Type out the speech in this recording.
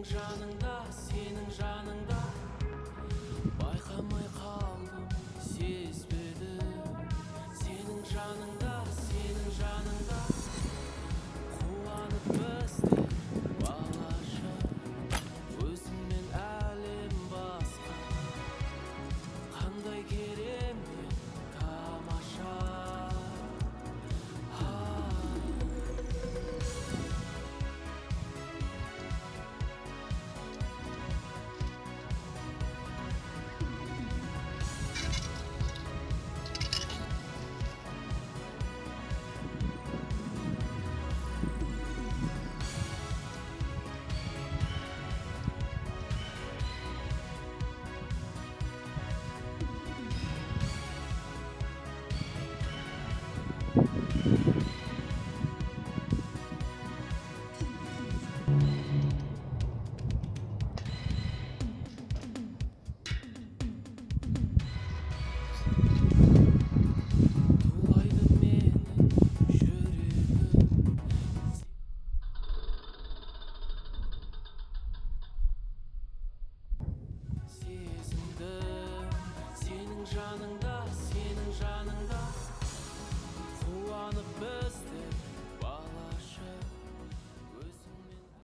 жаныңда, сенің жаныңда байқамай қалдым, сезбедім. Сенің жаныңда, сенің жаныңда қуанып бізде балаша, өзіңмен әлем басқа, қандай керемет тамаша. Тулайды менің жүрегім, сезіндім. Сенің жаныңда, сенің жаныңда қуанып бізде